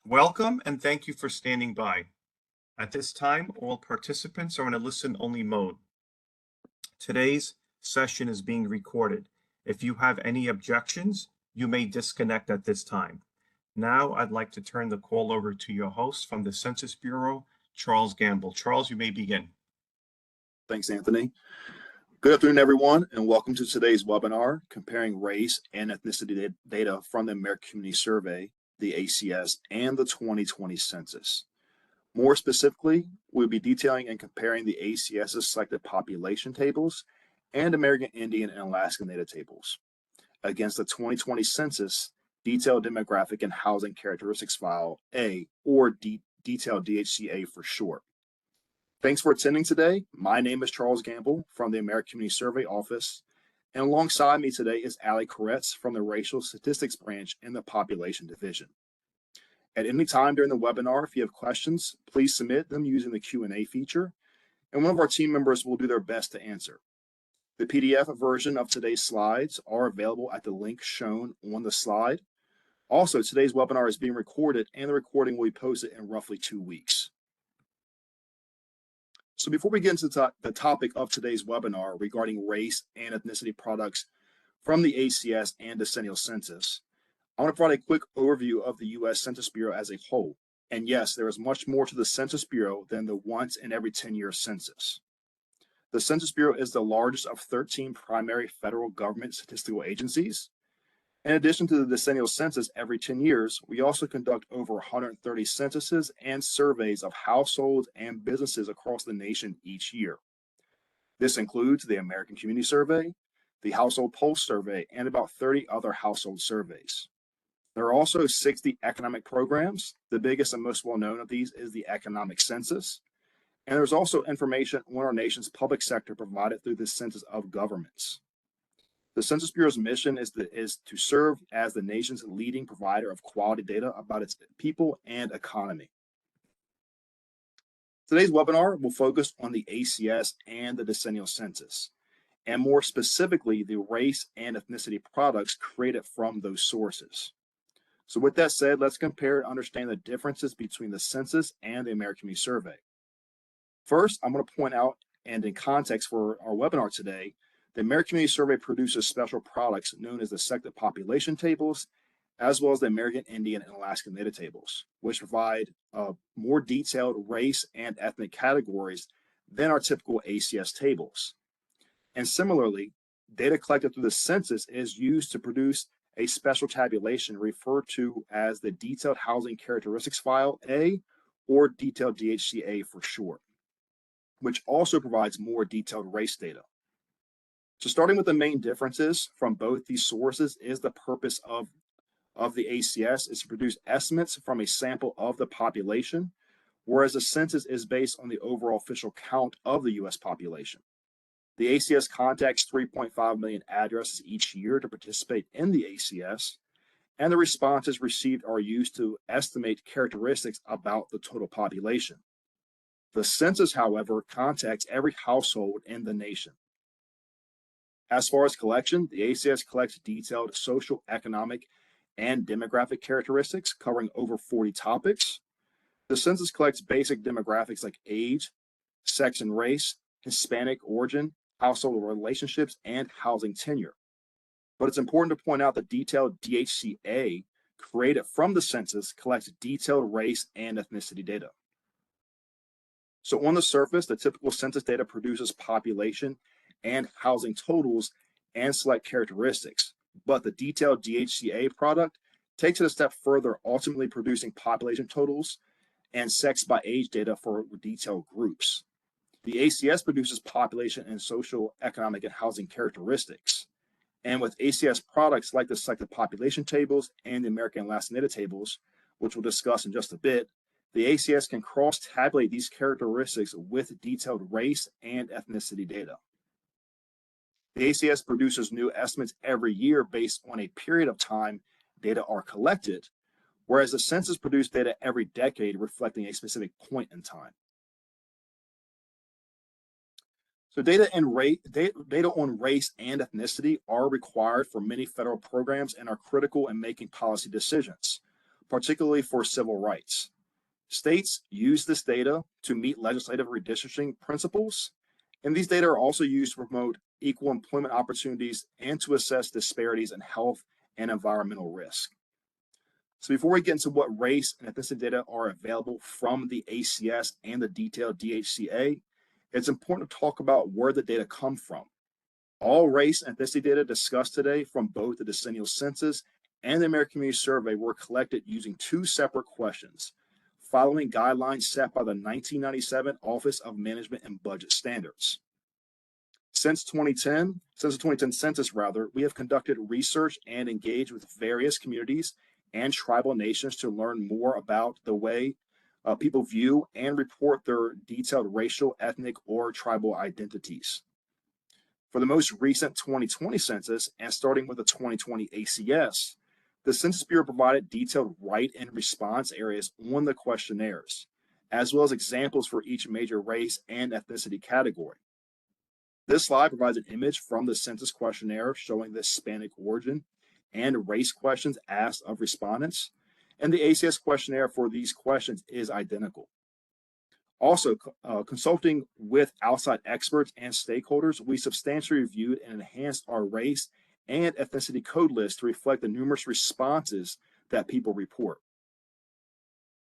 Welcome and thank you for standing by. At this time, all participants are in a listen-only mode. Today's session is being recorded. If you have any objections, you may disconnect at this time. Now, I'd like to turn the call over to your host from the Census Bureau, Charles Gamble. Charles, you may begin. Thanks, Anthony. Good afternoon, everyone, and welcome to today's webinar, Comparing Race and Ethnicity Data from the American Community Survey, the ACS, and the 2020 Census. More specifically, we'll be detailing and comparing the ACS's selected population tables and American Indian and Alaskan data tables against the 2020 Census Detailed Demographic and Housing Characteristics File A, or Detailed DHCA for short. Thanks for attending today. My name is Charles Gamble from the American Community Survey Office, and alongside me today is Ali Koretz from the Racial Statistics Branch in the Population Division. At any time during the webinar, if you have questions, please submit them using the Q&A feature, and one of our team members will do their best to answer. The PDF version of today's slides are available at the link shown on the slide. Also, today's webinar is being recorded, and the recording will be posted in roughly 2 weeks. So before we get into the topic of today's webinar regarding race and ethnicity products from the ACS and decennial census, I want to provide a quick overview of the U.S. Census Bureau as a whole. And yes, there is much more to the Census Bureau than the once in every 10-year census. The Census Bureau is the largest of 13 primary federal government statistical agencies. In addition to the decennial census every 10 years, we also conduct over 130 censuses and surveys of households and businesses across the nation each year. This includes the American Community Survey, the Household Pulse Survey, and about 30 other household surveys. There are also 60 economic programs. The biggest and most well-known of these is the Economic Census. And there's also information on our nation's public sector provided through the Census of Governments. The Census Bureau's mission is to serve as the nation's leading provider of quality data about its people and economy. Today's webinar will focus on the ACS and the decennial census, and more specifically, the race and ethnicity products created from those sources. So with that said, let's compare and understand the differences between the census and the American Community Survey. First, I'm going to point out, and in context for our webinar today, the American Community Survey produces special products known as the selected population tables, as well as the American Indian and Alaskan data tables, which provide more detailed race and ethnic categories than our typical ACS tables. And similarly, data collected through the census is used to produce a special tabulation referred to as the Detailed Housing Characteristics File A, or Detailed DHCA for short, which also provides more detailed race data. So starting with the main differences from both these sources is the purpose of the ACS is to produce estimates from a sample of the population, whereas the census is based on the overall official count of the U.S. population. The ACS contacts 3.5 million addresses each year to participate in the ACS, and the responses received are used to estimate characteristics about the total population. The census, however, contacts every household in the nation. As far as collection, the ACS collects detailed social, economic, and demographic characteristics covering over 40 topics. The census collects basic demographics like age, sex and race, Hispanic origin, household relationships, and housing tenure. But it's important to point out that detailed DHCA created from the census collects detailed race and ethnicity data. So on the surface, the typical census data produces population and housing totals and select characteristics, but the detailed DHCA product takes it a step further, ultimately producing population totals and sex by age data for detailed groups. The ACS produces population and social, economic, and housing characteristics. And with ACS products like the selected population tables and the American and Alaskan data tables, which we'll discuss in just a bit, the ACS can cross-tabulate these characteristics with detailed race and ethnicity data. The ACS produces new estimates every year based on a period of time data are collected, whereas the census produces data every decade reflecting a specific point in time. So data on race and ethnicity are required for many federal programs and are critical in making policy decisions. particularly for civil rights. States use this data to meet legislative redistricting principles, and these data are also used to promote equal employment opportunities and to assess disparities in health and environmental risk. So before we get into what race and ethnicity data are available from the ACS and the detailed DHCA, it's important to talk about where the data come from. All race and ethnicity data discussed today from both the decennial census and the American Community Survey were collected using two separate questions, following guidelines set by the 1997 Office of Management and Budget Standards. Since the 2010 census, we have conducted research and engaged with various communities and tribal nations to learn more about the way people view and report their detailed racial, ethnic, or tribal identities. For the most recent 2020 census, and starting with the 2020 ACS, the Census Bureau provided detailed right and response areas on the questionnaires, as well as examples for each major race and ethnicity category. This slide provides an image from the census questionnaire showing the Hispanic origin and race questions asked of respondents, and the ACS questionnaire for these questions is identical. Also, consulting with outside experts and stakeholders, we substantially reviewed and enhanced our race and ethnicity code list to reflect the numerous responses that people report.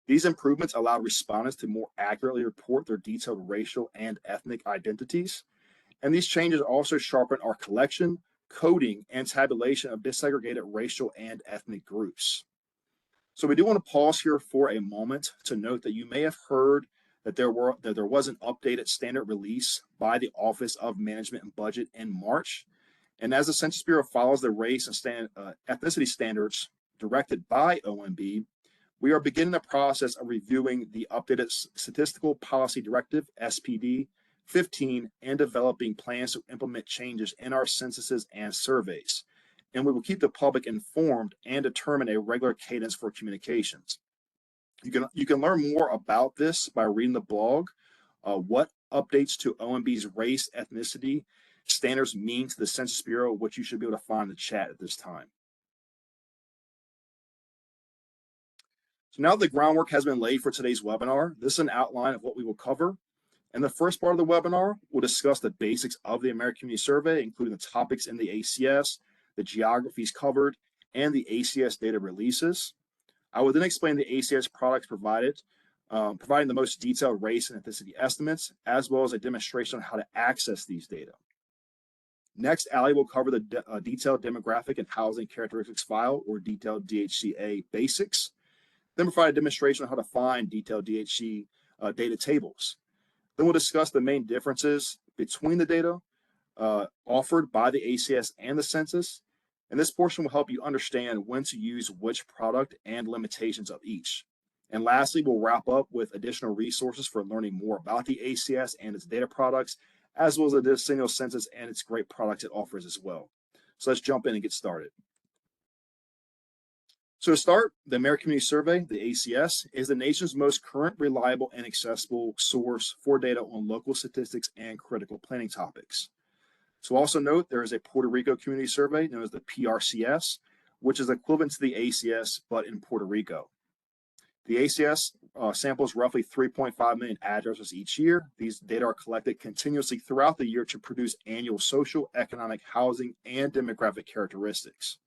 These improvements allow respondents to more accurately report their detailed racial and ethnic identities, and these changes also sharpen our collection, coding, and tabulation of disaggregated racial and ethnic groups. So we do want to pause here for a moment to note that you may have heard that there was an updated standard release by the Office of Management and Budget in March. And as the Census Bureau follows the race and ethnicity standards directed by OMB, we are beginning the process of reviewing the updated Statistical Policy Directive, SPD 15, and developing plans to implement changes in our censuses and surveys. And we will keep the public informed and determine a regular cadence for communications. You can learn more about this by reading the blog, what updates to OMB's race ethnicity standards mean to the Census Bureau, which you should be able to find in the chat at this time. So now the groundwork has been laid for today's webinar. This is an outline of what we will cover. In the first part of the webinar, we'll discuss the basics of the American Community Survey, including the topics in the ACS, the geographies covered, and the ACS data releases. I will then explain the ACS products provided, providing the most detailed race and ethnicity estimates, as well as a demonstration on how to access these data. Next, Ali will cover the detailed demographic and housing characteristics file, or detailed DHCA basics, then provide a demonstration on how to find detailed DHC data tables. Then we'll discuss the main differences between the data offered by the ACS and the census. And this portion will help you understand when to use which product and limitations of each. And lastly, we'll wrap up with additional resources for learning more about the ACS and its data products, as well as the decennial census and its great products it offers as well. So let's jump in and get started. So to start, the American Community Survey, the ACS, is the nation's most current, reliable, and accessible source for data on local statistics and critical planning topics. So also note there is a Puerto Rico Community Survey known as the PRCS, which is equivalent to the ACS, but in Puerto Rico. The ACS samples roughly 3.5 million addresses each year. These data are collected continuously throughout the year to produce annual social, economic, housing, and demographic characteristics.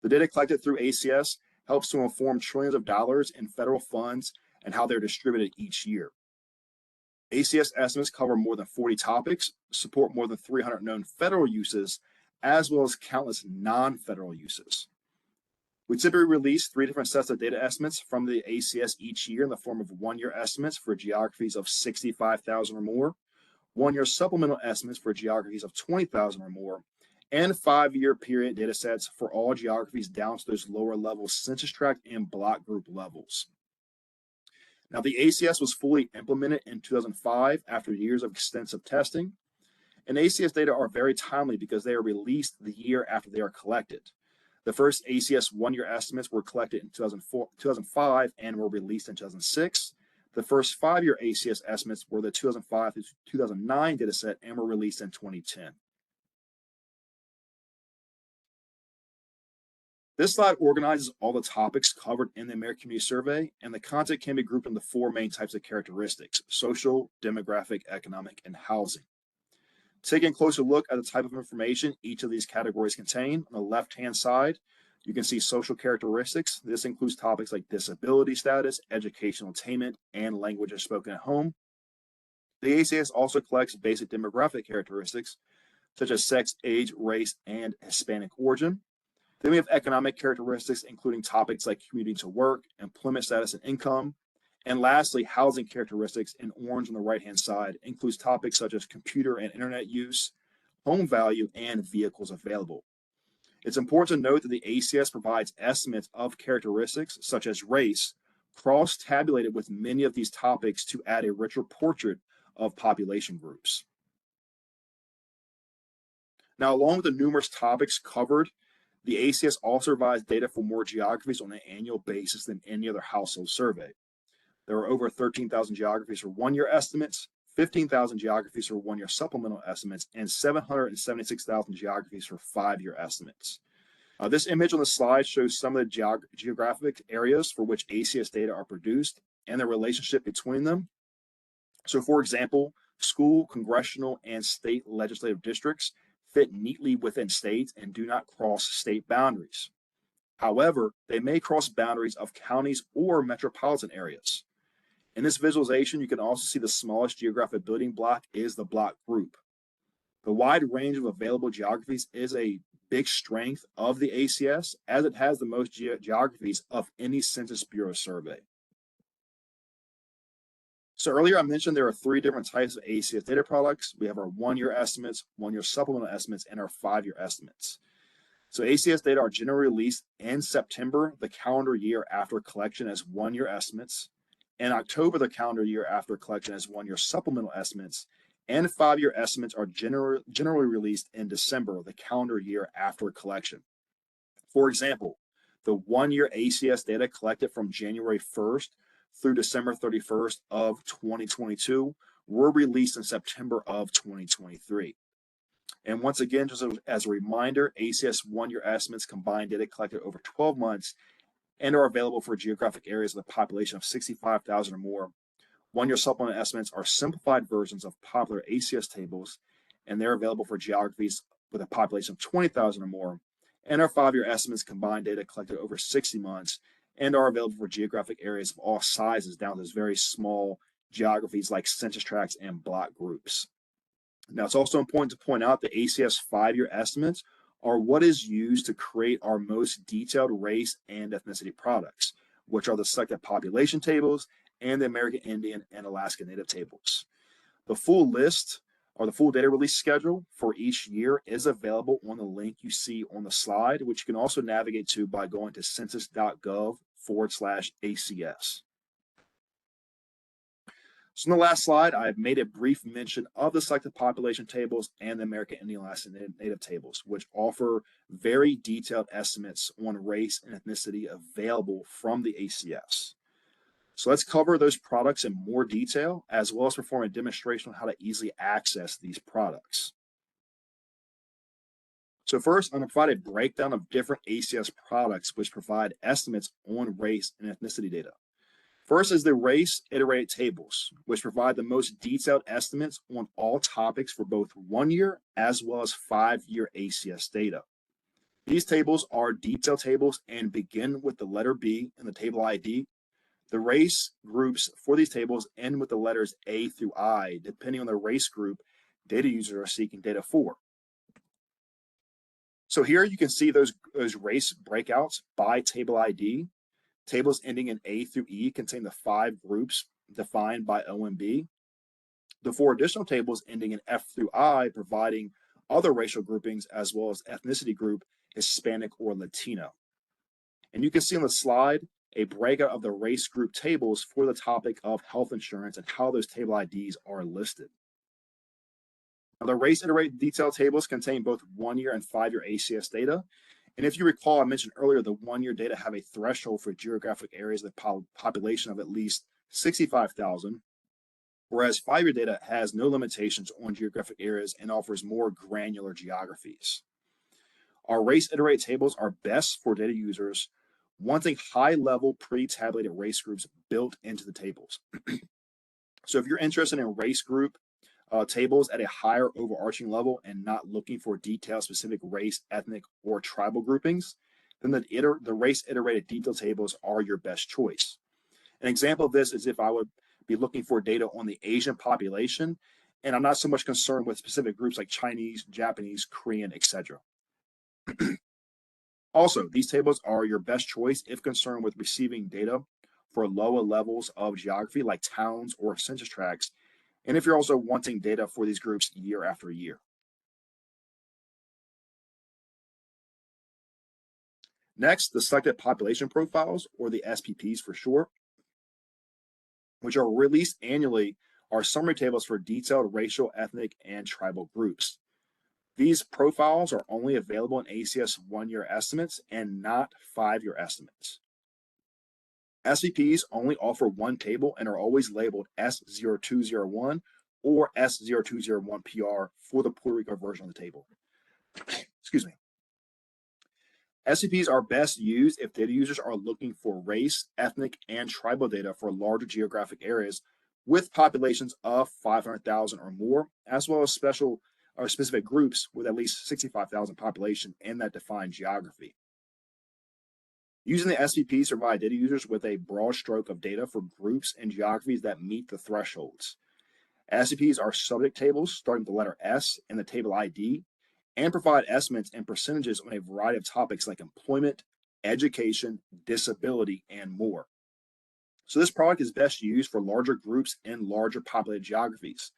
The data collected through ACS helps to inform trillions of dollars in federal funds and how they're distributed each year. ACS estimates cover more than 40 topics, support more than 300 known federal uses, as well as countless non-federal uses. We typically release 3 different sets of data estimates from the ACS each year in the form of 1-year estimates for geographies of 65,000 or more, 1-year supplemental estimates for geographies of 20,000 or more, and 5-year period data sets for all geographies down to those lower level census tract and block group levels. Now, the ACS was fully implemented in 2005 after years of extensive testing, and ACS data are very timely because they are released the year after they are collected. The first ACS 1-year estimates were collected in 2005 and were released in 2006. The first 5-year ACS estimates were the 2005 to 2009 data set and were released in 2010. This slide organizes all the topics covered in the American Community Survey, and the content can be grouped into 4 main types of characteristics: social, demographic, economic, and housing. Taking a closer look at the type of information each of these categories contain, on the left-hand side, you can see social characteristics. This includes topics like disability status, educational attainment, and languages spoken at home. The ACS also collects basic demographic characteristics, such as sex, age, race, and Hispanic origin. Then we have economic characteristics, including topics like commuting to work, employment status, and income. And lastly, housing characteristics, in orange on the right-hand side, includes topics such as computer and internet use, home value, and vehicles available. It's important to note that the ACS provides estimates of characteristics such as race, cross-tabulated with many of these topics to add a richer portrait of population groups. Now, along with the numerous topics covered, the ACS also provides data for more geographies on an annual basis than any other household survey. There are over 13,000 geographies for one-year estimates, 15,000 geographies for one-year supplemental estimates, and 776,000 geographies for 5-year estimates. This image on the slide shows some of the geographic areas for which ACS data are produced and the relationship between them. So, for example, school, congressional, and state legislative districts fit neatly within states and do not cross state boundaries. However, they may cross boundaries of counties or metropolitan areas. In this visualization, you can also see the smallest geographic building block is the block group. The wide range of available geographies is a big strength of the ACS, as it has the most geographies of any Census Bureau survey. So earlier I mentioned there are 3 different types of ACS data products. We have our one-year estimates, one-year supplemental estimates, and our 5-year estimates. So ACS data are generally released in September, the calendar year after collection, as one-year estimates, in October, the calendar year after collection, as one-year supplemental estimates, and 5-year estimates are generally released in December, the calendar year after collection. For example, the one-year ACS data collected from January 1st through December 31st of 2022 were released in September of 2023. And once again, just as a reminder, ACS one-year estimates combine data collected over 12 months and are available for geographic areas with a population of 65,000 or more. One-year supplemental estimates are simplified versions of popular ACS tables, and they're available for geographies with a population of 20,000 or more. And our 5-year estimates combine data collected over 60 months and are available for geographic areas of all sizes, down to those very small geographies like census tracts and block groups. Now, it's also important to point out that ACS 5-year estimates are what is used to create our most detailed race and ethnicity products, which are the selected population tables and the American Indian and Alaska Native tables. The full list, or the full data release schedule for each year, is available on the link you see on the slide, which you can also navigate to by going to census.gov/ACS. So in the last slide, I've made a brief mention of the selected population tables and the American Indian Alaska Native tables, which offer very detailed estimates on race and ethnicity available from the ACS. So let's cover those products in more detail, as well as perform a demonstration on how to easily access these products. So first, I'm going to provide a breakdown of different ACS products which provide estimates on race and ethnicity data. First is the race iterated tables, which provide the most detailed estimates on all topics for both 1-year as well as 5-year ACS data. These tables are detailed tables and begin with the letter B in the table ID. The race groups for these tables end with the letters A through I, depending on the race group data users are seeking data for. So here you can see those race breakouts by table ID. Tables ending in A through E contain the 5 groups defined by OMB. The 4 additional tables ending in F through I providing other racial groupings as well as ethnicity group, Hispanic or Latino. And you can see on the slide a breakout of the race group tables for the topic of health insurance and how those table IDs are listed. Now, the race iterated detail tables contain both 1-year and 5-year ACS data. And if you recall, I mentioned earlier the 1-year data have a threshold for geographic areas with a population of at least 65,000, whereas 5-year data has no limitations on geographic areas and offers more granular geographies. Our race iterated tables are best for data users wanting high-level pre-tabulated race groups built into the tables. So if you're interested in race group tables at a higher overarching level and not looking for detailed specific race, ethnic, or tribal groupings, then the race iterated detail tables are your best choice. An example of this is if I would be looking for data on the Asian population, and I'm not so much concerned with specific groups like Chinese, Japanese, Korean, etc. Also, these tables are your best choice if concerned with receiving data for lower levels of geography like towns or census tracts, and if you're also wanting data for these groups year after year. Next, the selected population profiles, or the SPPs for short, which are released annually, are summary tables for detailed racial, ethnic, and tribal groups. These profiles are only available in ACS 1-year estimates and not 5-year estimates. SPPs only offer one table and are always labeled S0201 or S0201PR for the Puerto Rico version of the table. Excuse me. SPPs are best used if data users are looking for race, ethnic, and tribal data for larger geographic areas with populations of 500,000 or more, as well as specific groups with at least 65,000 population in that defined geography. Using the SPPs to provide data users with a broad stroke of data for groups and geographies that meet the thresholds. SPPs are subject tables starting with the letter S in the table ID and provide estimates and percentages on a variety of topics like employment, education, disability, and more. So this product is best used for larger groups in larger populated geographies.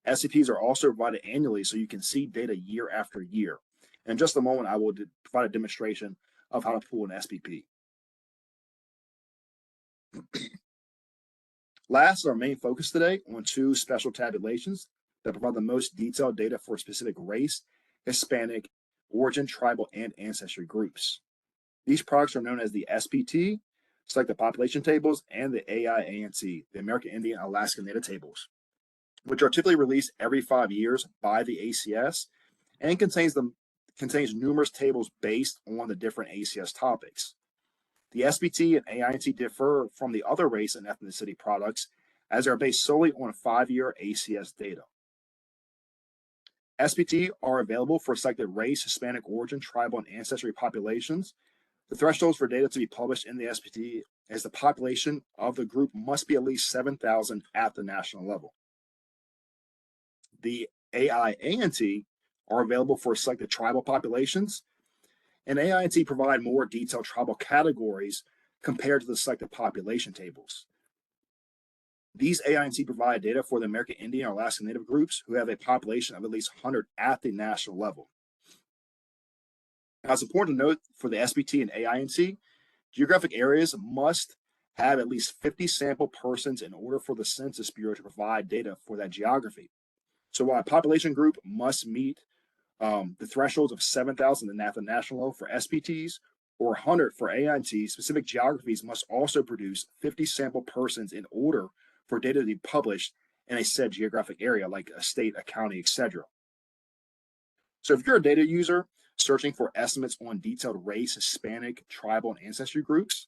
SCPs are also provided annually so you can see data year after year. And in just a moment, I will provide a demonstration of how to pull an SPP. Last, our main focus today on two special tabulations that provide the most detailed data for specific race, Hispanic, origin, tribal, and ancestry groups. These products are known as the SPT, Selected Population Tables, and the AIANT, the American Indian Alaska Native Tables, which are typically released every 5 years by the ACS and contains numerous tables based on the different ACS topics. The SPT and AINT differ from the other race and ethnicity products as they are based solely on 5-year ACS data. SPT are available for selected race, Hispanic origin, tribal, and ancestry populations. The thresholds for data to be published in the SPT is the population of the group must be at least 7,000 at the national level. The AIANT are available for selected tribal populations, and AINT provide more detailed tribal categories compared to the selected population tables. These AINT provide data for the American Indian or Alaska Native groups who have a population of at least 100 at the national level. Now, it's important to note for the SPT and AINT, geographic areas must have at least 50 sample persons in order for the Census Bureau to provide data for that geography. So while a population group must meet the thresholds of 7,000 at the national level for SPTs or 100 for AINT, specific geographies must also produce 50 sample persons in order for data to be published in a said geographic area, like a state, a county, etc. So if you're a data user searching for estimates on detailed race, Hispanic, tribal, and ancestry groups,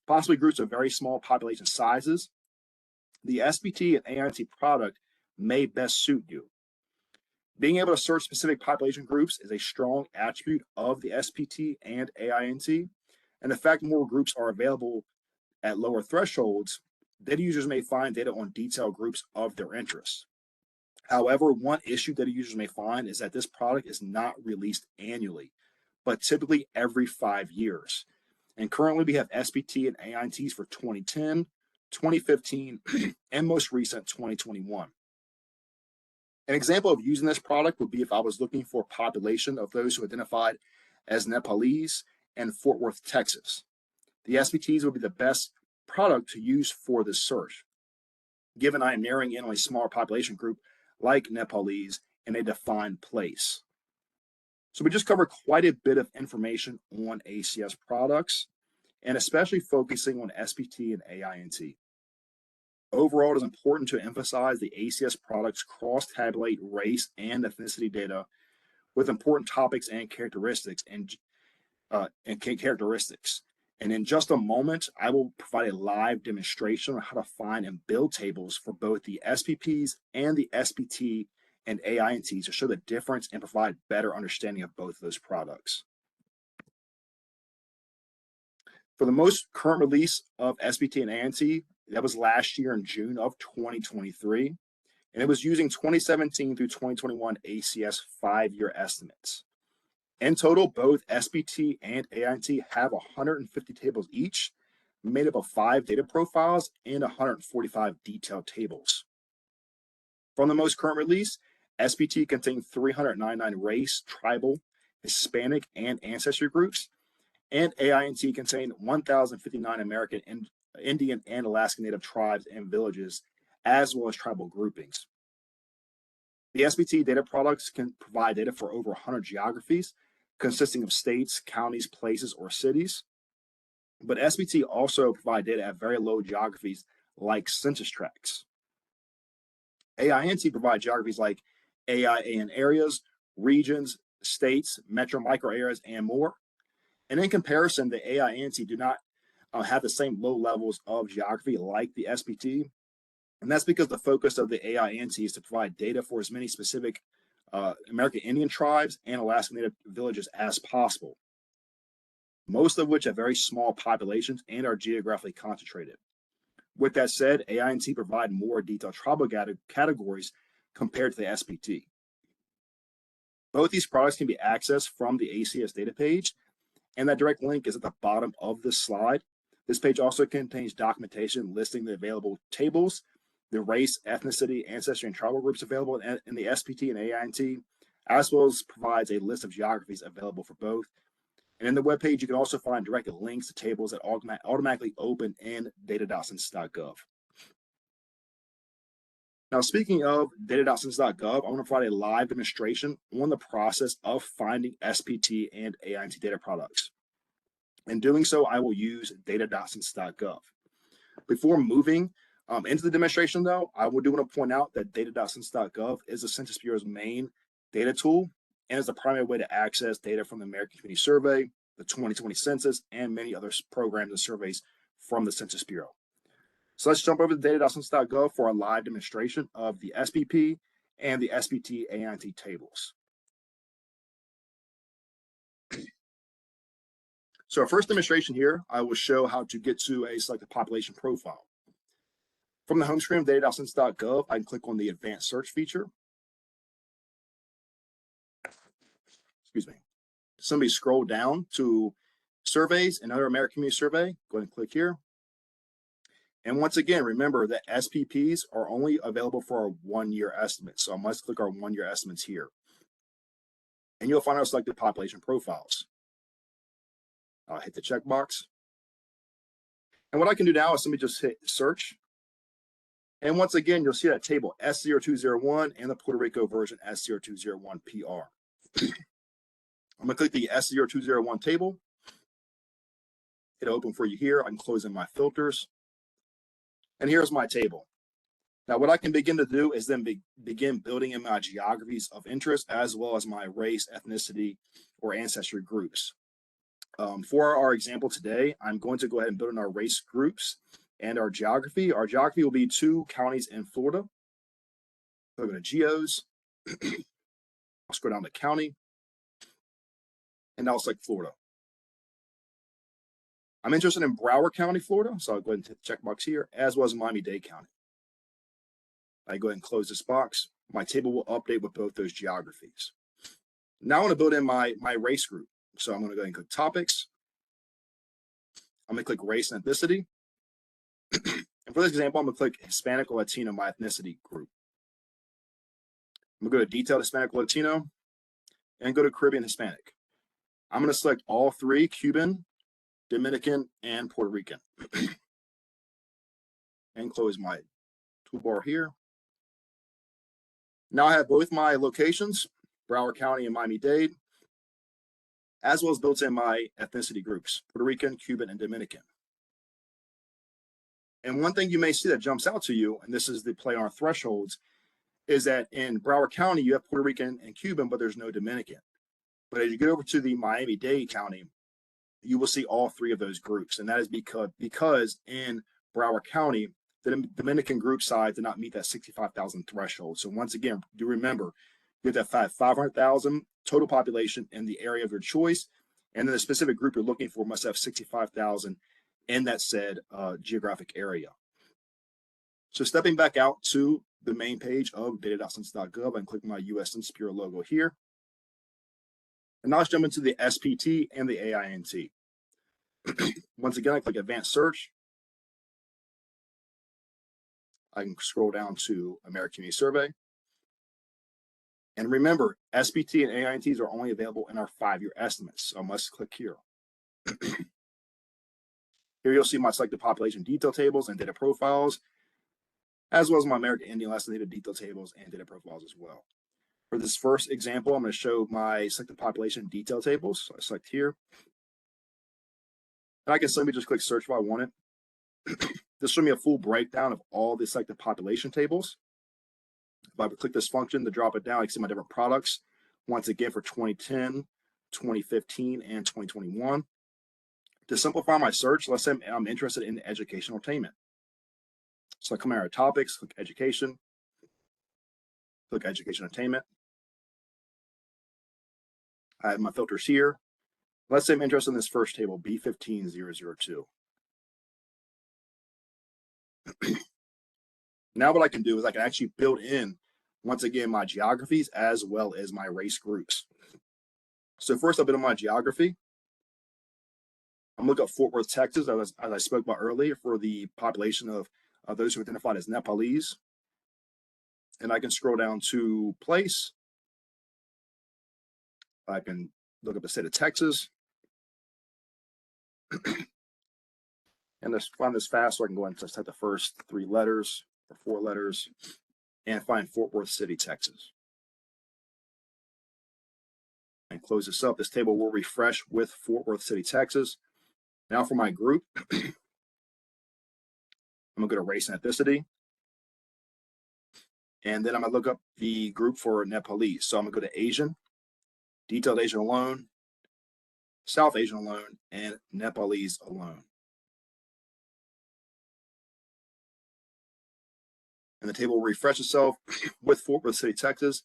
possibly groups of very small population sizes, the SPT and AINT product may best suit you. Being able to search specific population groups is a strong attribute of the SPT and AINT, and the fact more groups are available at lower thresholds, data users may find data on detailed groups of their interest. However, one issue data users may find is that this product is not released annually, but typically every 5 years. And currently we have SPT and AINTs for 2010, 2015, and most recent 2021. An example of using this product would be if I was looking for a population of those who identified as Nepalese in Fort Worth, Texas. The SPTs would be the best product to use for this search, given I am narrowing in on a smaller population group like Nepalese in a defined place. So we just covered quite a bit of information on ACS products, and especially focusing on SPT and AINT. Overall, it is important to emphasize the ACS products cross-tabulate race and ethnicity data with important topics and characteristics characteristics. And in just a moment, I will provide a live demonstration on how to find and build tables for both the SPPs and the SPT and AINTs to show the difference and provide better understanding of both of those products. For the most current release of SPT and AINT, that was last year in June of 2023, and it was using 2017 through 2021 ACS 5-year estimates. In total, both SPT and AINT have 150 tables each, made up of 5 data profiles and 145 detailed tables. From the most current release, SPT contained 399 race, tribal, Hispanic, and ancestry groups, and AINT contained 1,059 American, Indian, and Alaska Native tribes and villages, as well as tribal groupings. The SPT data products can provide data for over 100 geographies, consisting of states, counties, places, or cities. But SPT also provide data at very low geographies like census tracts. AINT provide geographies like AIAN areas, regions, states, metro micro areas, and more. And in comparison, the AINT do not have the same low levels of geography like the SPT. And that's because the focus of the AINT is to provide data for as many specific American Indian tribes and Alaska Native villages as possible, most of which have very small populations and are geographically concentrated. With that said, AINT provide more detailed tribal categories compared to the SPT. Both these products can be accessed from the ACS data page, and that direct link is at the bottom of this slide. This page also contains documentation listing the available tables, the race, ethnicity, ancestry, and tribal groups available in the SPT and AINT, as well as provides a list of geographies available for both. And in the webpage, you can also find direct links to tables that automatically open in data.census.gov. Now, speaking of data.census.gov, I want to provide a live demonstration on the process of finding SPT and AINT data products. In doing so, I will use data.census.gov. Before moving into the demonstration, though, I do want to point out that data.census.gov is the Census Bureau's main data tool and is the primary way to access data from the American Community Survey, the 2020 Census, and many other programs and surveys from the Census Bureau. So let's jump over to data.census.gov for a live demonstration of the SPP and the SPT AINT tables. So our first demonstration here, I will show how to get to a selected population profile. From the home screen of data.census.gov, I can click on the advanced search feature. Excuse me. Somebody scroll down to surveys and other American Community Survey. Go ahead and click here. And once again, remember that SPPs are only available for our 1-year estimates. So I must click our 1-year estimates here. And you'll find our selected population profiles. I'll hit the checkbox. And what I can do now is simply just hit search. And once again, you'll see that table S0201 and the Puerto Rico version S0201PR. I'm going to click the S0201 table. It'll open for you here. I can close in my filters. And here's my table. Now, what I can begin to do is then begin building in my geographies of interest as well as my race, ethnicity, or ancestry groups. For our example today, I'm going to go ahead and build in our race groups and our geography. Our geography will be 2 counties in Florida. I'll go to geos. I'll scroll down to county. And I'll select Florida. I'm interested in Broward County, Florida, so I'll go ahead and hit the checkbox here, as well as Miami-Dade County. I go ahead and close this box. My table will update with both those geographies. Now I want to build in my race group. So I'm going to go ahead and click Topics. I'm going to click Race and Ethnicity. And for this example, I'm going to click Hispanic or Latino, my ethnicity group. I'm going to go to Detailed Hispanic or Latino and go to Caribbean Hispanic. I'm going to select all 3, Cuban, Dominican, and Puerto Rican. And close my toolbar here. Now I have both my locations, Broward County and Miami-Dade, as well as built in my ethnicity groups, Puerto Rican, Cuban, and Dominican. And one thing you may see that jumps out to you, and this is the play on our thresholds, is that in Broward County, you have Puerto Rican and Cuban, but there's no Dominican. But as you get over to the Miami-Dade County, you will see all three of those groups. And that is because in Broward County, the Dominican group size did not meet that 65,000 threshold. So once again, do remember, you have that 500,000 total population in the area of your choice. And then the specific group you're looking for must have 65,000 in that said geographic area. So stepping back out to the main page of data.census.gov and click my U.S. Census Bureau logo here. And now let's jump into the SPT and the AINT. Once again, I click Advanced Search. I can scroll down to American Community Survey. And remember, SPT and AINTs are only available in our 5-year estimates. So I must click here. Here you'll see my selected population detail tables and data profiles, as well as my American Indian estimated detail tables and data profiles as well. For this first example, I'm going to show my selected population detail tables. So I select here. And I can simply just click search if I want it. This shows me a full breakdown of all the selected population tables. If I would click this function to drop it down, I can see my different products. Once again, for 2010, 2015, and 2021. To simplify my search, let's say I'm interested in educational attainment. So I come here to topics, click education, click education attainment. I have my filters here. Let's say I'm interested in this first table, B15002. Now what I can do is I can actually build in, once again, my geographies as well as my race groups. So first I'll build in my geography. I'm looking at Fort Worth, Texas, as I spoke about earlier, for the population of those who are identified as Nepalese. And I can scroll down to place. I can look up the state of Texas. And let's find this fast so I can go and just type the first 3 letters or 4 letters and find Fort Worth City, Texas. And close this up. This table will refresh with Fort Worth City, Texas. Now for my group, I'm going to go to race and ethnicity. And then I'm going to look up the group for Nepalese. So I'm going to go to Asian, detailed Asian alone, South Asian alone, and Nepalese alone. And the table will refresh itself with Fort Worth City, Texas,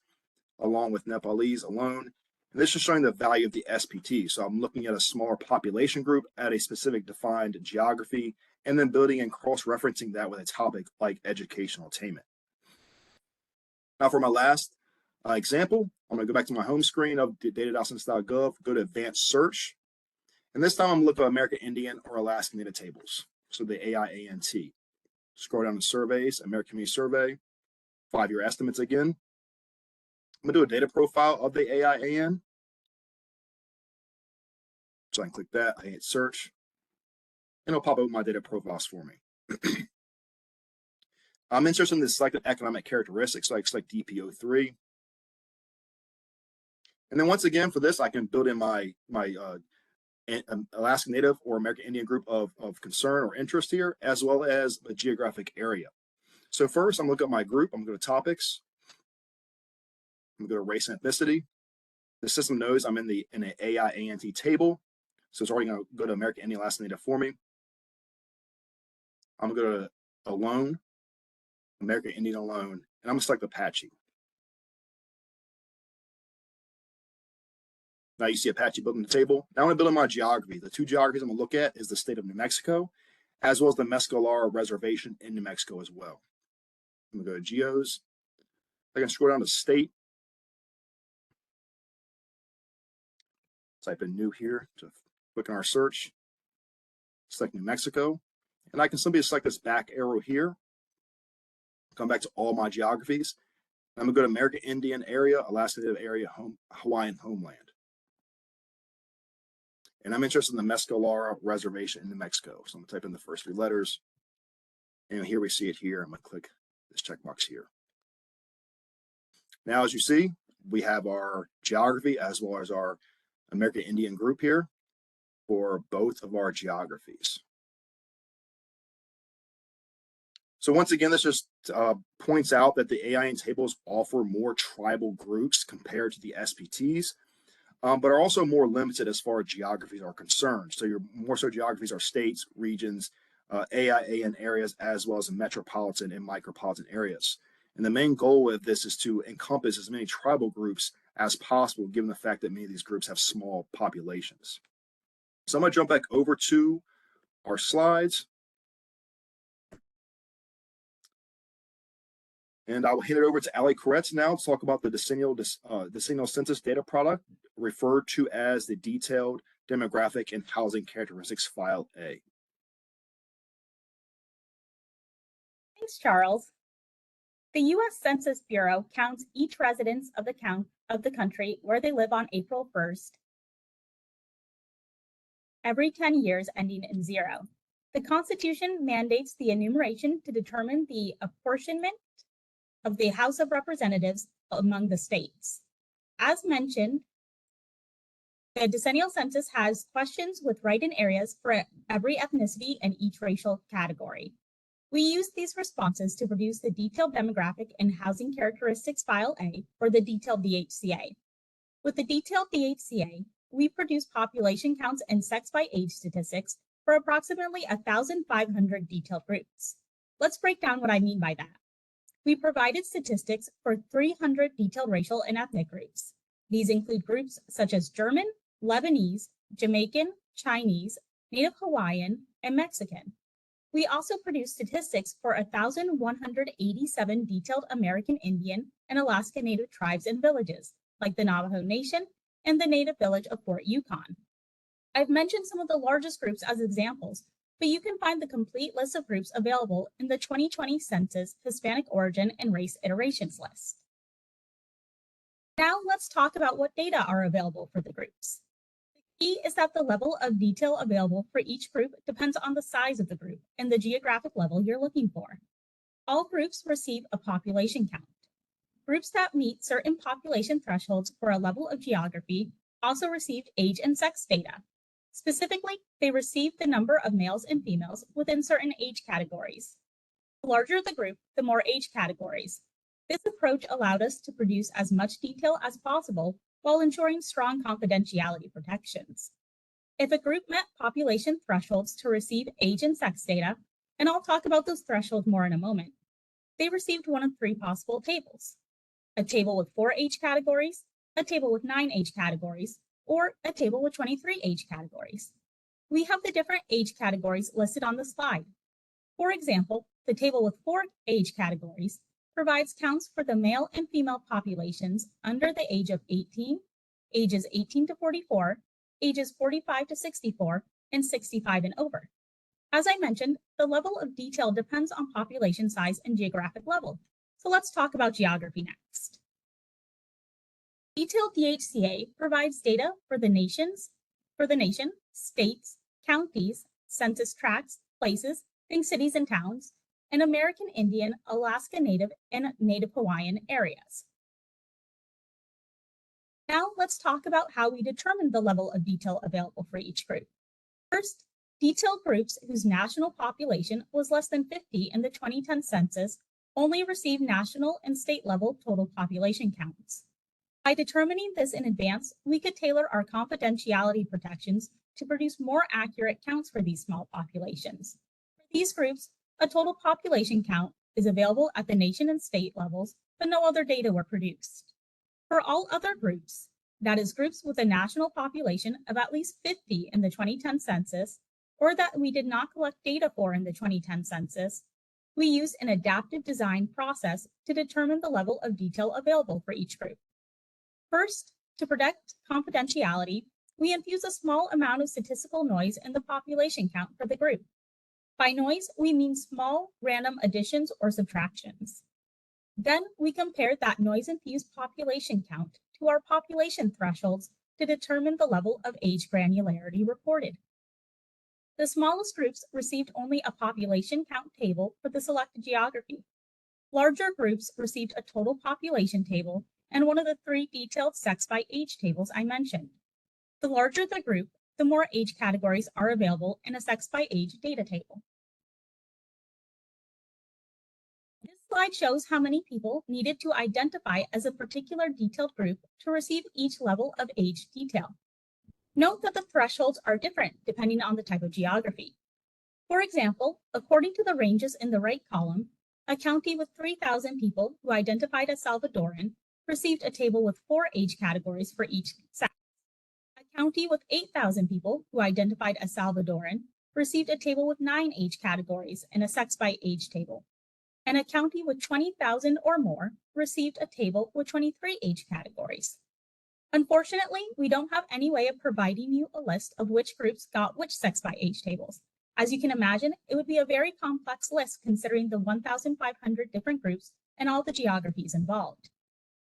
along with Nepalese alone. And this is showing the value of the SPT. So I'm looking at a smaller population group at a specific defined geography, and then building and cross-referencing that with a topic like educational attainment. Now for my last example, I'm going to go back to my home screen of data.census.gov, go to Advanced Search. And this time I'm looking at American Indian or Alaskan data tables, so the AIANT. Scroll down to Surveys, American Community Survey, 5-year estimates again. I'm going to do a data profile of the AIAN. So I can click that, I hit search, and it'll pop up my data profiles for me. I'm interested in the selected economic characteristics, so I select DPO3. And then once again, for this, I can build in my Alaskan Native or American Indian group of concern or interest here, as well as a geographic area. So first, I'm looking at my group. I'm going to go to topics. I'm going to go to race and ethnicity. The system knows I'm in an AIANT table, so it's already going to go to American Indian Alaskan Native for me. I'm going to go to alone, American Indian alone, and I'm going to select Apache. Now you see Apache built in the table. Now I'm going to build in my geography. The 2 geographies I'm going to look at is the state of New Mexico, as well as the Mescalero Reservation in New Mexico as well. I'm going to go to Geos. I can scroll down to state. Type in new here to click on our search. Select New Mexico. And I can simply select this back arrow here. Come back to all my geographies. I'm going to go to American Indian area, Alaskan Native area, Hawaiian homeland. And I'm interested in the Mescalero Reservation in New Mexico. So I'm going to type in the first 3 letters. And here we see it here. I'm going to click this checkbox here. Now, as you see, we have our geography as well as our American Indian group here for both of our geographies. So once again, this just points out that the AIN tables offer more tribal groups compared to the SPTs, but are also more limited as far as geographies are concerned. So your more so geographies are states, regions, AIAN areas, as well as metropolitan and micropolitan areas. And the main goal with this is to encompass as many tribal groups as possible, given the fact that many of these groups have small populations. So I'm going to jump back over to our slides. And I will hand it over to Ali Koretz now to talk about the decennial census data product, referred to as the Detailed Demographic and Housing Characteristics File A. Thanks, Charles. The U.S. Census Bureau counts each resident of the country where they live on April 1st every 10 years, ending in 0. The Constitution mandates the enumeration to determine the apportionment of the House of Representatives among the states. As mentioned, the decennial census has questions with write-in areas for every ethnicity and each racial category. We use these responses to produce the Detailed Demographic and Housing Characteristics File A, or the detailed DHCA. With the detailed DHCA, we produce population counts and sex by age statistics for approximately 1,500 detailed groups. Let's break down what I mean by that. We provided statistics for 300 detailed racial and ethnic groups. These include groups such as German, Lebanese, Jamaican, Chinese, Native Hawaiian, and Mexican. We also produced statistics for 1,187 detailed American Indian and Alaska Native tribes and villages, like the Navajo Nation and the Native village of Fort Yukon. I've mentioned some of the largest groups as examples, but you can find the complete list of groups available in the 2020 Census Hispanic Origin and Race Iterations list. Now let's talk about what data are available for the groups. The key is that the level of detail available for each group depends on the size of the group and the geographic level you're looking for. All groups receive a population count. Groups that meet certain population thresholds for a level of geography also received age and sex data. Specifically, they received the number of males and females within certain age categories. The larger the group, the more age categories. This approach allowed us to produce as much detail as possible while ensuring strong confidentiality protections. If a group met population thresholds to receive age and sex data, and I'll talk about those thresholds more in a moment, they received one of 3 possible tables: a table with 4 age categories, a table with 9 age categories, or a table with 23 age categories. We have the different age categories listed on the slide. For example, the table with 4 age categories provides counts for the male and female populations under the age of 18, ages 18 to 44, ages 45 to 64, and 65 and over. As I mentioned, the level of detail depends on population size and geographic level. So let's talk about geography next. Detailed DHCA provides data for the nation, states, counties, census tracts, places, think cities and towns, and American Indian, Alaska Native, and Native Hawaiian areas. Now let's talk about how we determine the level of detail available for each group. First, detailed groups whose national population was less than 50 in the 2010 census only receive national and state level total population counts. By determining this in advance, we could tailor our confidentiality protections to produce more accurate counts for these small populations. For these groups, a total population count is available at the nation and state levels, but no other data were produced. For all other groups, that is groups with a national population of at least 50 in the 2010 census, or that we did not collect data for in the 2010 census, we use an adaptive design process to determine the level of detail available for each group. First, to protect confidentiality, we infuse a small amount of statistical noise in the population count for the group. By noise, we mean small random additions or subtractions. Then we compare that noise-infused population count to our population thresholds to determine the level of age granularity reported. The smallest groups received only a population count table for the selected geography. Larger groups received a total population table and one of the 3 detailed sex by age tables I mentioned. The larger the group, the more age categories are available in a sex by age data table. Slide shows how many people needed to identify as a particular detailed group to receive each level of age detail. Note that the thresholds are different depending on the type of geography. For example, according to the ranges in the right column, a county with 3,000 people who identified as Salvadoran received a table with 4 age categories for each sex. A county with 8,000 people who identified as Salvadoran received a table with 9 age categories and a sex by age table. And a county with 20,000 or more received a table with 23 age categories. Unfortunately, we don't have any way of providing you a list of which groups got which sex by age tables. As you can imagine, it would be a very complex list considering the 1,500 different groups and all the geographies involved.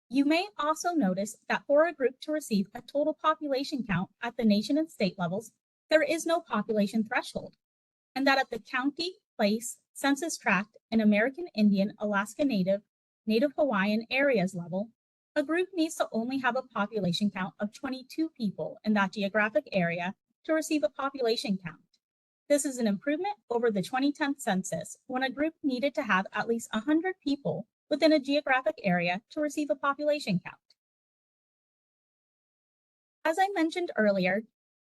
You may also notice that for a group to receive a total population count at the nation and state levels, there is no population threshold, and that at the county, place, census tract, and American Indian, Alaska Native, Native Hawaiian areas level, a group needs to only have a population count of 22 people in that geographic area to receive a population count. This is an improvement over the 2010 census, when a group needed to have at least 100 people within a geographic area to receive a population count. As I mentioned earlier,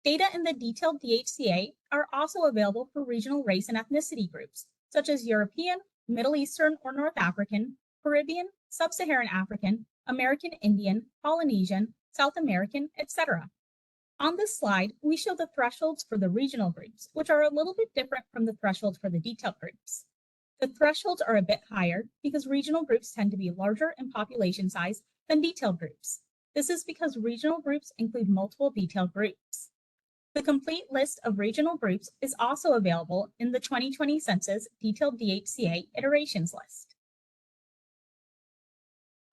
data in the detailed DHCA are also available for regional race and ethnicity groups, such as European, Middle Eastern or North African, Caribbean, Sub-Saharan African, American Indian, Polynesian, South American, etc. On this slide, we show the thresholds for the regional groups, which are a little bit different from the thresholds for the detailed groups. The thresholds are a bit higher because regional groups tend to be larger in population size than detailed groups. This is because regional groups include multiple detailed groups. The complete list of regional groups is also available in the 2020 Census Detailed DHCA Iterations list.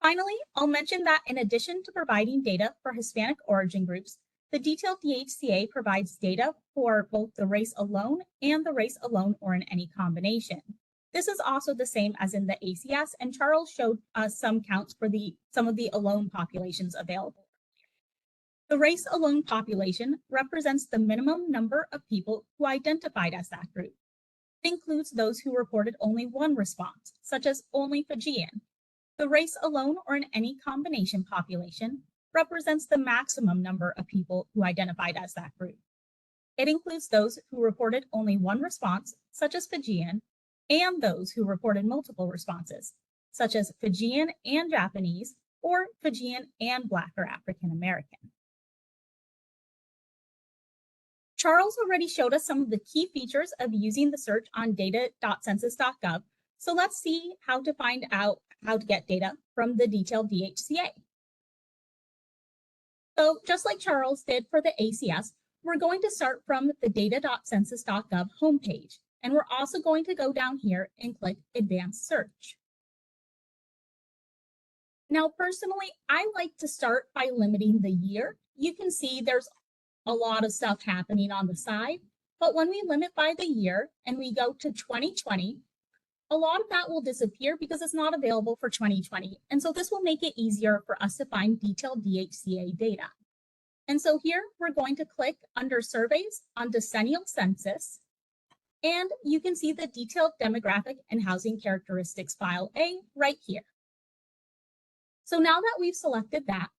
Finally, I'll mention that in addition to providing data for Hispanic origin groups, the detailed DHCA provides data for both the race alone and the race alone or in any combination. This is also the same as in the ACS, and Charles showed us some counts for some of the alone populations available. The race alone population represents the minimum number of people who identified as that group. It includes those who reported only one response, such as only Fijian. The race alone or in any combination population represents the maximum number of people who identified as that group. It includes those who reported only one response, such as Fijian, and those who reported multiple responses, such as Fijian and Japanese, or Fijian and Black or African American. Charles already showed us some of the key features of using the search on data.census.gov, so let's see how to find out how to get data from the detailed DHCA. So just like Charles did for the ACS, we're going to start from the data.census.gov homepage, and we're also going to go down here and click Advanced Search. Now, personally, I like to start by limiting the year. You can see there's a lot of stuff happening on the side, but when we limit by the year and we go to 2020, a lot of that will disappear because it's not available for 2020. And so this will make it easier for us to find detailed DHCA data. And so here we're going to click under Surveys on Decennial Census, and you can see the Detailed Demographic and Housing Characteristics File A right here. So now that we've selected that,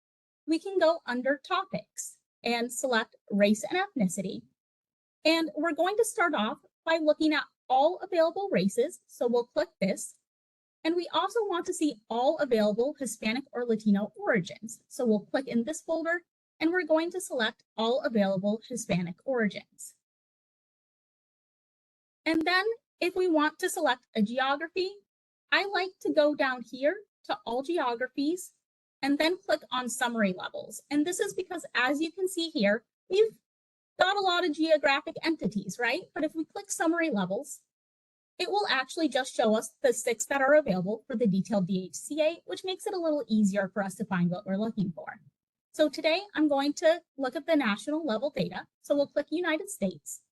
we can go under Topics and select Race and Ethnicity. And we're going to start off by looking at all available races, so we'll click this. And we also want to see all available Hispanic or Latino origins. So we'll click in this folder, and we're going to select all available Hispanic origins. And then if we want to select a geography, I like to go down here to all geographies and then click on summary levels. And this is because, as you can see here, we've got a lot of geographic entities, right? But if we click summary levels, it will actually just show us the 6 that are available for the detailed DHCA, which makes it a little easier for us to find what we're looking for. So today I'm going to look at the national level data. So we'll click United States,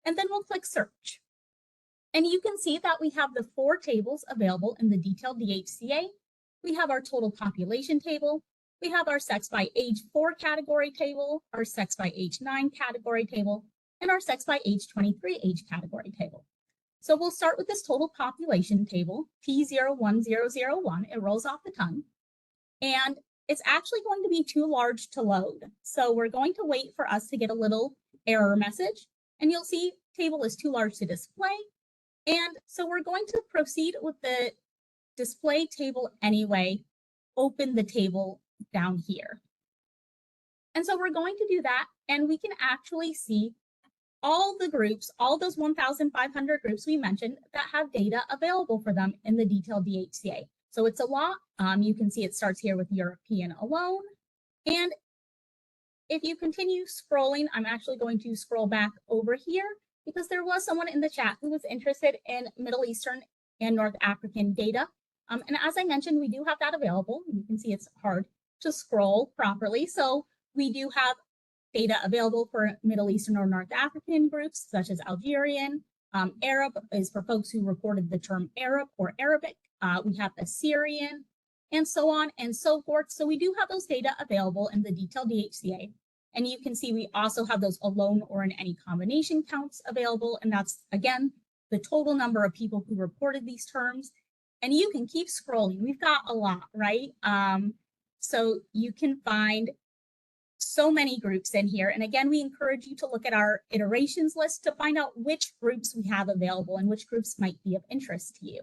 and then we'll click Search. And you can see that we have the 4 tables available in the detailed DHCA. We have our total population table. We have our sex by age 4 category table, our sex by age 9 category table, and our sex by age 23 age category table. So we'll start with this total population table, P01001. It rolls off the tongue. And it's actually going to be too large to load. So we're going to wait for us to get a little error message. And you'll see table is too large to display. And so we're going to proceed with the display table anyway. Open the table down here. And so we're going to do that. And we can actually see all the groups, all those 1,500 groups we mentioned that have data available for them in the detailed DHCA. So it's a lot. You can see it starts here with European alone. And if you continue scrolling, I'm actually going to scroll back over here because there was someone in the chat who was interested in Middle Eastern and North African data. And as I mentioned, we do have that available. You can see it's hard to scroll properly. So we do have data available for Middle Eastern or North African groups, such as Algerian. Arab is for folks who reported the term Arab or Arabic. We have Assyrian, and so on and so forth. So we do have those data available in the detailed DHCA. And you can see we also have those alone or in any combination counts available. And that's, again, the total number of people who reported these terms. And you can keep scrolling. We've got a lot, right? So you can find so many groups in here. And again, we encourage you to look at our iterations list to find out which groups we have available and which groups might be of interest to you.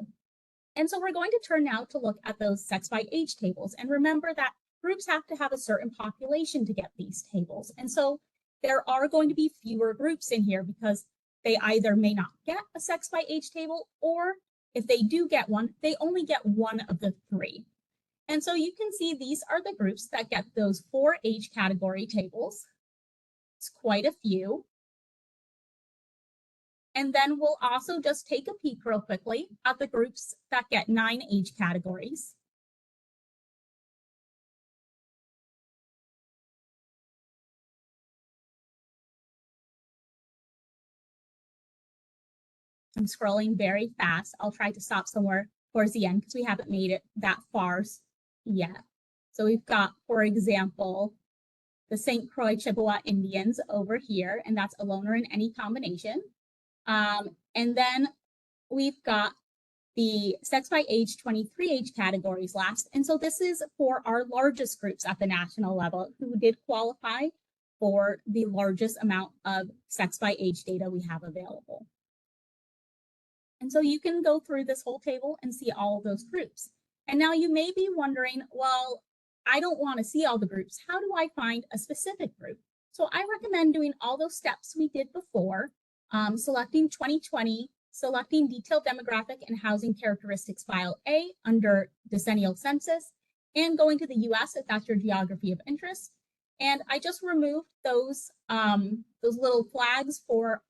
And so we're going to turn now to look at those sex by age tables. And remember that groups have to have a certain population to get these tables. And so there are going to be fewer groups in here because they either may not get a sex by age table, or if they do get one, they only get one of the three. And so you can see these are the groups that get those 4 age category tables. It's quite a few. And then we'll also just take a peek real quickly at the groups that get 9 age categories. I'm scrolling very fast. I'll try to stop somewhere towards the end because we haven't made it that far yet. So we've got, for example, the St. Croix Chippewa Indians over here, and that's alone or in any combination. And then we've got the sex by age 23 age categories last. And so this is for our largest groups at the national level who did qualify for the largest amount of sex by age data we have available. And so you can go through this whole table and see all of those groups. And now you may be wondering, well, I don't want to see all the groups. How do I find a specific group? So I recommend doing all those steps we did before, selecting 2020, selecting detailed demographic and housing characteristics file A under decennial census, and going to the US if that's your geography of interest. And I just removed those little flags for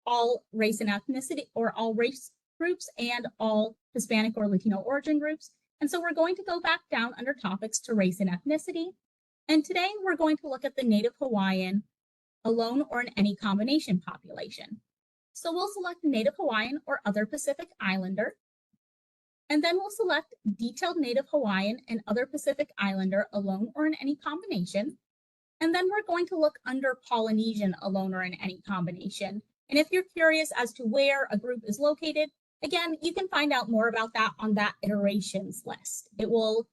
all race and ethnicity, or all race groups, and all Hispanic or Latino origin groups. And so we're going to go back down under topics to race and ethnicity. And today we're going to look at the Native Hawaiian alone or in any combination population. So we'll select Native Hawaiian or other Pacific Islander. And then we'll select detailed Native Hawaiian and other Pacific Islander alone or in any combination. And then we're going to look under Polynesian alone or in any combination. And if you're curious as to where a group is located, again, you can find out more about that on that iterations list. It will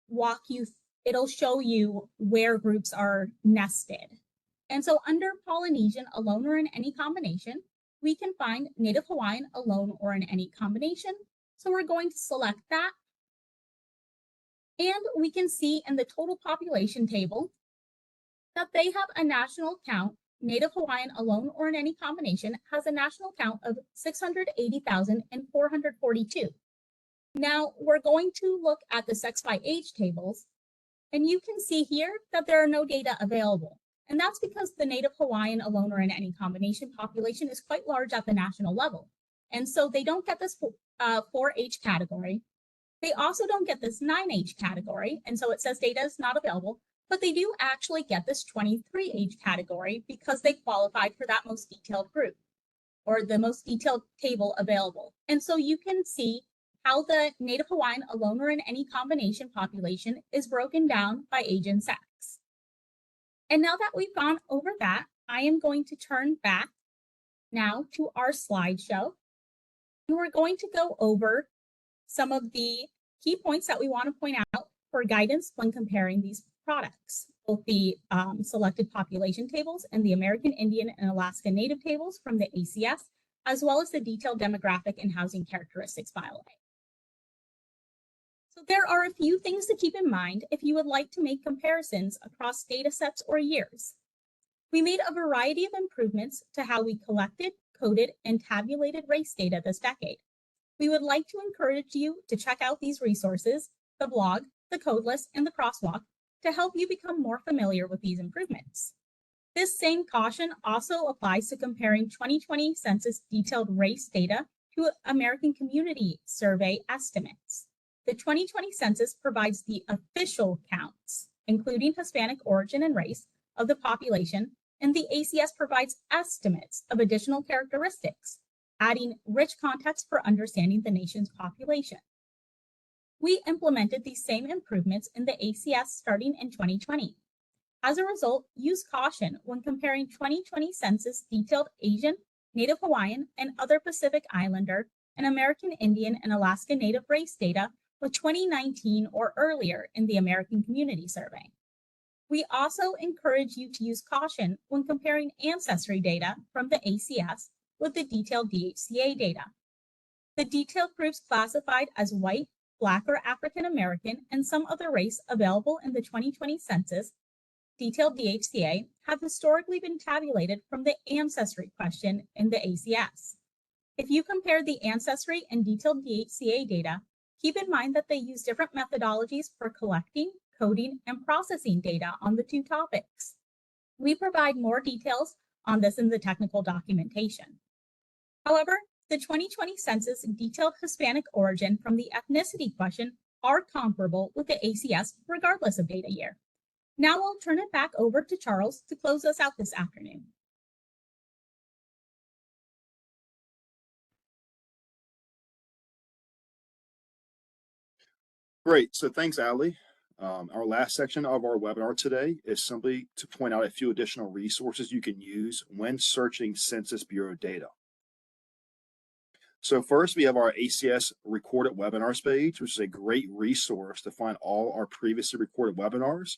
walk you, it'll show you where groups are nested. And so under Polynesian alone or in any combination, we can find Native Hawaiian alone or in any combination. So we're going to select that. And we can see in the total population table that they have a national count. Native Hawaiian alone or in any combination has a national count of 680,442. Now we're going to look at the sex by age tables, and you can see here that there are no data available. And that's because the Native Hawaiian alone or in any combination population is quite large at the national level. And so they don't get this 4H category. They also don't get this 9H category. And so it says data is not available. But they do actually get this 23 age category because they qualified for that most detailed group or the most detailed table available. And so you can see how the Native Hawaiian alone or in any combination population is broken down by age and sex. And now that we've gone over that, I am going to turn back now to our slideshow. And we're going to go over some of the key points that we want to point out for guidance when comparing these products, both the selected population tables and the American Indian and Alaska Native tables from the ACS, as well as the detailed demographic and housing characteristics file. So there are a few things to keep in mind if you would like to make comparisons across data sets or years. We made a variety of improvements to how we collected, coded, and tabulated race data this decade. We would like to encourage you to check out these resources, the blog, the code list, and the crosswalk to help you become more familiar with these improvements. This same caution also applies to comparing 2020 census detailed race data to American Community Survey estimates. The 2020 census provides the official counts, including Hispanic origin and race, of the population, and the ACS provides estimates of additional characteristics, adding rich context for understanding the nation's population. We implemented these same improvements in the ACS starting in 2020. As a result, use caution when comparing 2020 census detailed Asian, Native Hawaiian, and other Pacific Islander and American Indian and Alaska Native race data with 2019 or earlier in the American Community Survey. We also encourage you to use caution when comparing ancestry data from the ACS with the detailed DHCA data. The detailed groups classified as white, Black, or African American and some other race available in the 2020 census detailed DHCA have historically been tabulated from the ancestry question in the ACS. If you compare the ancestry and detailed DHCA data, keep in mind that they use different methodologies for collecting, coding, and processing data on the two topics. We provide more details on this in the technical documentation. However, the 2020 census detailed Hispanic origin from the ethnicity question are comparable with the ACS regardless of data year. Now I'll turn it back over to Charles to close us out this afternoon. Great. So thanks, Ali. Our last section of our webinar today is simply to point out a few additional resources you can use when searching Census Bureau data. So first, we have our ACS recorded webinars page, which is a great resource to find all our previously recorded webinars.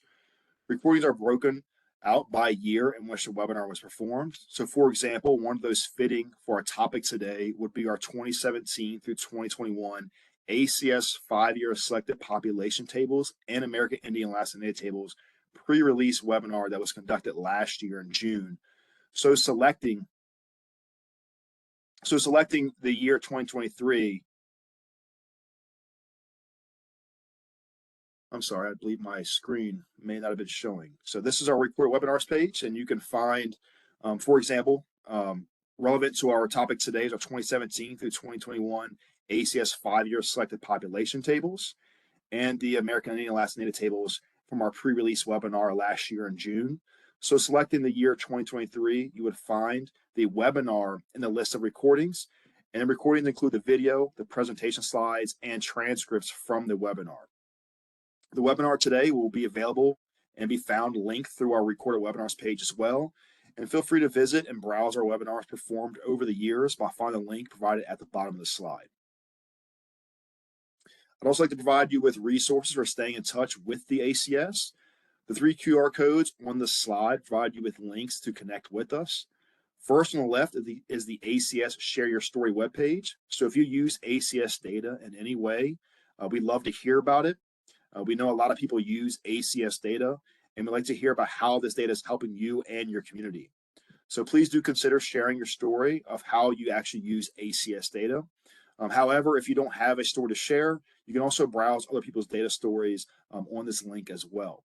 Recordings are broken out by year in which the webinar was performed. So for example, one of those fitting for our topic today would be our 2017 through 2021 ACS 5-year selected population tables and American Indian Alaska Native tables pre-release webinar that was conducted last year in June. So selecting the year 2023, I'm sorry, I believe my screen may not have been showing. So this is our recorded webinars page, and you can find, for example, relevant to our topic today is our 2017 through 2021 ACS 5-year selected population tables and the American Indian Alaska Native tables from our pre-release webinar last year in June. So selecting the year 2023, you would find the webinar in the list of recordings, and the recordings include the video, the presentation slides, and transcripts from the webinar. The webinar today will be available and be found linked through our recorded webinars page as well. And feel free to visit and browse our webinars performed over the years by finding the link provided at the bottom of the slide. I'd also like to provide you with resources for staying in touch with the ACS. The 3 QR codes on the slide provide you with links to connect with us. First on the left is the ACS Share Your Story webpage. So if you use ACS data in any way, we'd love to hear about it. We know a lot of people use ACS data, and we'd like to hear about how this data is helping you and your community. So please do consider sharing your story of how you actually use ACS data. However, if you don't have a story to share, you can also browse other people's data stories on this link as well.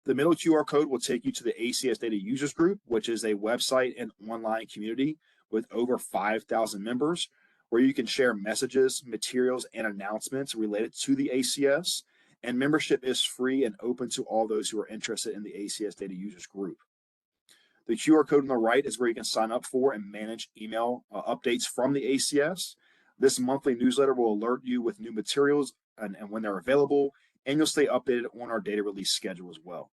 The middle QR code will take you to the ACS Data Users Group, which is a website and online community with over 5,000 members, where you can share messages, materials, and announcements related to the ACS. And membership is free and open to all those who are interested in the ACS Data Users Group. The QR code on the right is where you can sign up for and manage email updates from the ACS. This monthly newsletter will alert you with new materials and when they're available, and you'll stay updated on our data release schedule as well.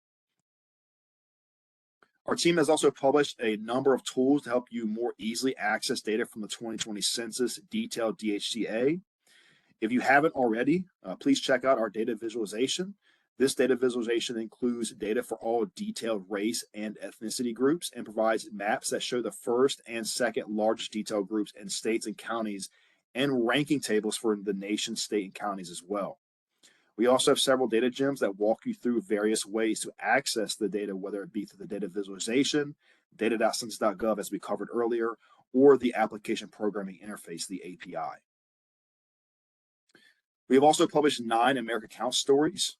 Our team has also published a number of tools to help you more easily access data from the 2020 Census detailed DHCA. If you haven't already, please check out our data visualization. This data visualization includes data for all detailed race and ethnicity groups and provides maps that show the first and second largest detailed groups in states and counties and ranking tables for the nation, state, and counties as well. We also have several data gems that walk you through various ways to access the data, whether it be through the data visualization, data.census.gov as we covered earlier, or the application programming interface, the API. We have also published 9 American Count stories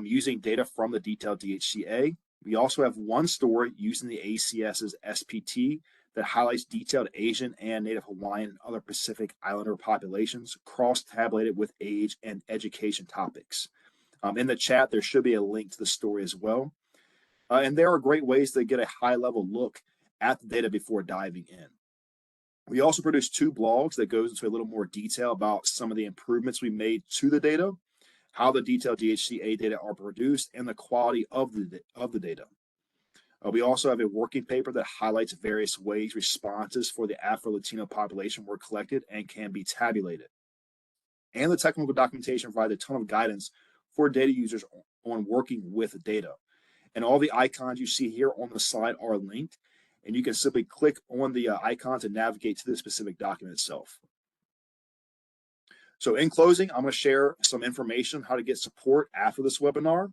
using data from the detailed DHCA. We also have 1 story using the ACS's SPT that highlights detailed Asian and Native Hawaiian and other Pacific Islander populations, cross-tabulated with age and education topics. In the chat, there should be a link to the story as well. And there are great ways to get a high-level look at the data before diving in. We also produced 2 blogs that goes into a little more detail about some of the improvements we made to the data, how the detailed DHCA data are produced, and the quality of the data. We also have a working paper that highlights various ways responses for the Afro-Latino population were collected and can be tabulated. And the technical documentation provides a ton of guidance for data users on working with data. And all the icons you see here on the slide are linked, and you can simply click on the icons and navigate to the specific document itself. So in closing, I'm going to share some information on how to get support after this webinar.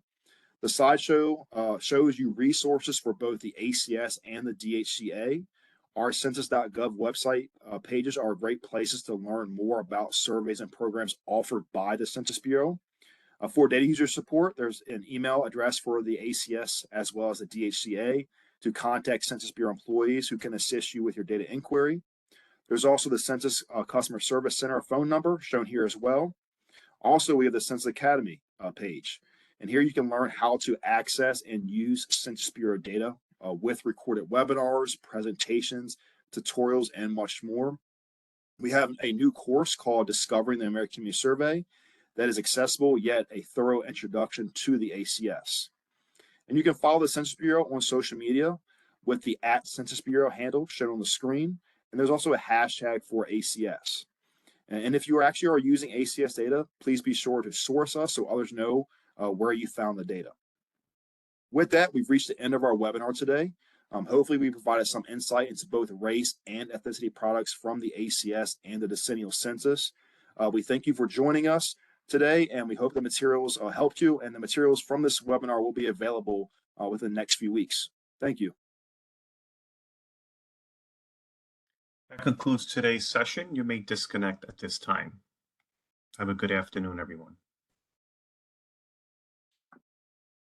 The slideshow shows you resources for both the ACS and the DHCA. Our census.gov website pages are great places to learn more about surveys and programs offered by the Census Bureau. For data user support, there's an email address for the ACS as well as the DHCA to contact Census Bureau employees who can assist you with your data inquiry. There's also the Census Customer Service Center phone number shown here as well. Also, we have the Census Academy page. And here you can learn how to access and use Census Bureau data with recorded webinars, presentations, tutorials, and much more. We have a new course called Discovering the American Community Survey that is accessible yet a thorough introduction to the ACS. And you can follow the Census Bureau on social media with the @Census Bureau handle shown on the screen. And there's also a hashtag for ACS. And if you are using ACS data, please be sure to source us so others know where you found the data. With that, we've reached the end of our webinar today. Hopefully we provided some insight into both race and ethnicity products from the ACS and the decennial census. We thank you for joining us today, and we hope the materials helped you, and the materials from this webinar will be available within the next few weeks. Thank you. That concludes today's session. You may disconnect at this time. Have a good afternoon, everyone.